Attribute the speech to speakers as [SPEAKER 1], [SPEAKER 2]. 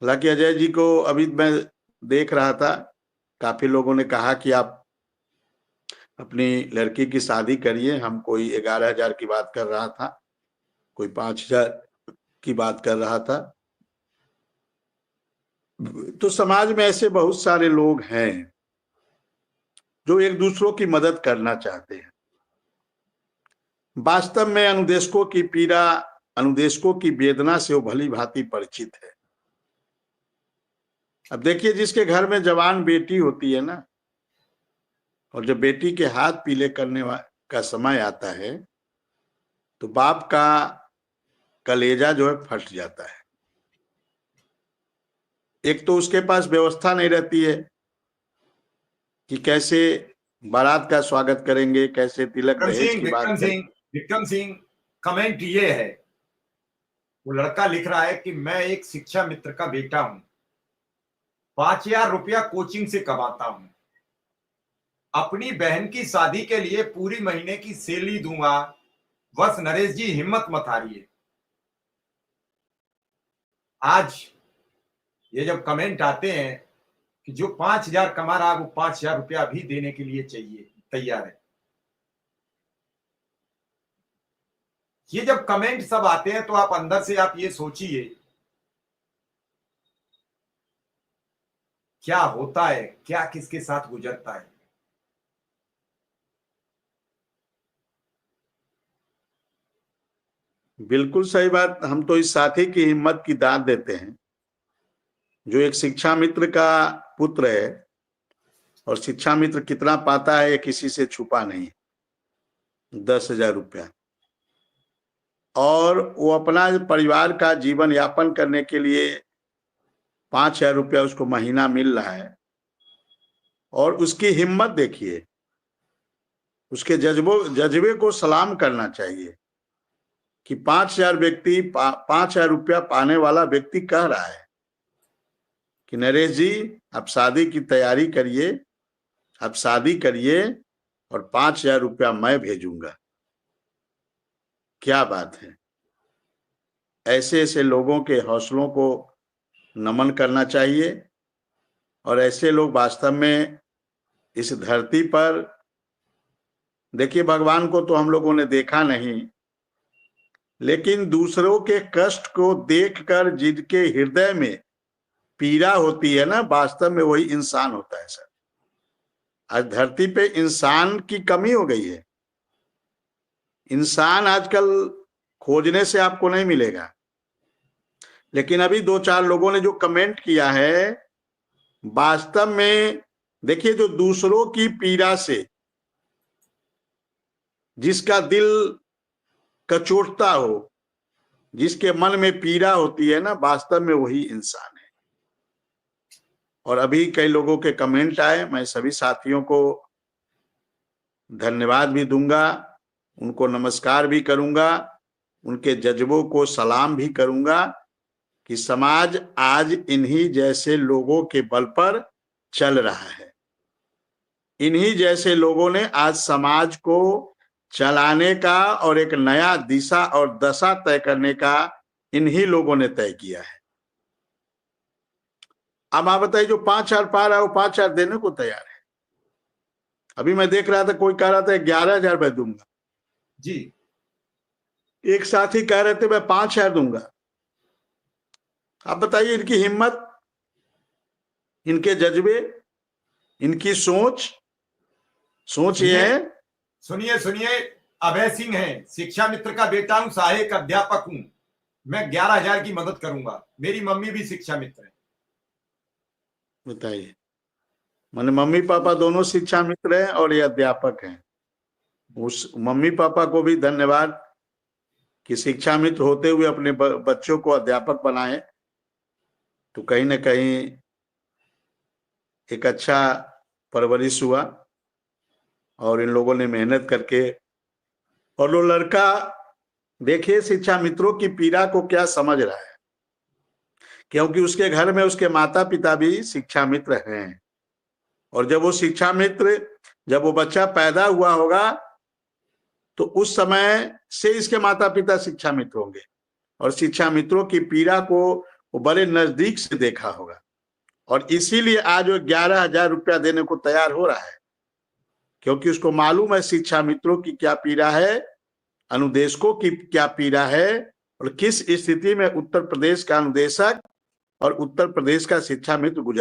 [SPEAKER 1] हालांकि अजय जी को अभी मैं देख रहा था, काफी लोगों ने कहा कि आप अपनी लड़की की शादी करिए। हम कोई 11,000 की बात कर रहा था, कोई 5,000 की बात कर रहा था। तो समाज में ऐसे बहुत सारे लोग हैं जो एक दूसरों की मदद करना चाहते हैं। वास्तव में अनुदेशकों की पीड़ा, अनुदेशकों की वेदना से वो भली भांति परिचित है। अब देखिए, जिसके घर में जवान बेटी होती है ना, और जब बेटी के हाथ पीले करने का समय आता है, तो बाप का कलेजा जो है फट जाता है। एक तो उसके पास व्यवस्था नहीं रहती है कि कैसे बारात का स्वागत करेंगे, कैसे तिलक दहेज की बात करेंगे।
[SPEAKER 2] विक्रम सिंह, कमेंट ये है, वो लड़का लिख रहा है कि मैं एक शिक्षा मित्र का बेटा हूं, 5,000 रुपया कोचिंग से कमाता हूं, अपनी बहन की शादी के लिए पूरी महीने की सैलरी दूंगा, बस नरेश जी हिम्मत मत हारिए। आज ये जब कमेंट आते हैं कि जो 5,000 कमा रहा है वो 5,000 रुपया भी देने के लिए चाहिए, तैयार है। ये जब कमेंट सब आते हैं तो आप अंदर से आप ये सोचिए क्या होता है, क्या किसके साथ गुजरता है।
[SPEAKER 1] बिल्कुल सही बात। हम तो इस साथी की हिम्मत की दाद देते हैं जो एक शिक्षा मित्र का पुत्र है, और शिक्षा मित्र कितना पाता है ये किसी से छुपा नहीं, 10,000 रुपया। और वो अपना परिवार का जीवन यापन करने के लिए 5,000 रुपया उसको महीना मिल रहा है। और उसकी हिम्मत देखिए, उसके जज्बे को सलाम करना चाहिए कि 5,000 व्यक्ति 5,000 रुपया पाने वाला व्यक्ति कह रहा है कि नरेश जी आप शादी की तैयारी करिए, आप शादी करिए और 5,000 रुपया मैं भेजूंगा। क्या बात है। ऐसे ऐसे लोगों के हौसलों को नमन करना चाहिए। और ऐसे लोग वास्तव में इस धरती पर, देखिए भगवान को तो हम लोगों ने देखा नहीं, लेकिन दूसरों के कष्ट को देखकर जिनके हृदय में पीड़ा होती है ना, वास्तव में वही इंसान होता है सर। आज धरती पे इंसान की कमी हो गई है। इंसान आजकल खोजने से आपको नहीं मिलेगा। लेकिन अभी 2-4 लोगों ने जो कमेंट किया है, वास्तव में देखिए, जो दूसरों की पीड़ा से जिसका दिल कचोटता हो, जिसके मन में पीड़ा होती है ना, वास्तव में वही इंसान है। और अभी कई लोगों के कमेंट आए, मैं सभी साथियों को धन्यवाद भी दूंगा, उनको नमस्कार भी करूंगा, उनके जज्बों को सलाम भी करूंगा कि समाज आज इन्हीं जैसे लोगों के बल पर चल रहा है। इन्हीं जैसे लोगों ने आज समाज को चलाने का और एक नया दिशा और दशा तय करने का इन्हीं लोगों ने तय किया है। अब आप बताइए, जो 5,000 पा रहा है वो 5,000 देने को तैयार है। अभी मैं देख रहा था, कोई कह रहा था 11,000 मैं दूंगा
[SPEAKER 2] जी।
[SPEAKER 1] एक साथी कह रहे थे मैं 5,000 दूंगा। आप बताइए, इनकी हिम्मत, इनके जज्बे, इनकी सोच ये है।
[SPEAKER 2] सुनिए सुनिए, अभय सिंह है, शिक्षा मित्र का बेटा हूं, सहायक अध्यापक हूं, मैं 11,000 की मदद करूंगा, मेरी मम्मी भी शिक्षा मित्र है।
[SPEAKER 1] बताइए, मैंने मम्मी पापा दोनों शिक्षा मित्र हैं और ये अध्यापक हैं। उस मम्मी पापा को भी धन्यवाद कि शिक्षा मित्र होते हुए अपने बच्चों को अध्यापक बनाए। तो कहीं ना कहीं एक अच्छा परवरिश हुआ और इन लोगों ने मेहनत करके। और वो लड़का देखिए शिक्षा मित्रों की पीड़ा को क्या समझ रहा है, क्योंकि उसके घर में उसके माता पिता भी शिक्षा मित्र हैं। और जब वो शिक्षा मित्र, जब वो बच्चा पैदा हुआ होगा तो उस समय से इसके माता पिता शिक्षा मित्र होंगे और शिक्षा मित्रों की पीड़ा को वो बड़े नजदीक से देखा होगा, और इसीलिए आज वो 11,000 रुपया देने को तैयार हो रहा है, क्योंकि उसको मालूम है शिक्षा मित्रों की क्या पीड़ा है, अनुदेशकों की क्या पीड़ा है, और किस स्थिति में उत्तर प्रदेश का अनुदेशक और उत्तर प्रदेश का शिक्षा मित्र गुजर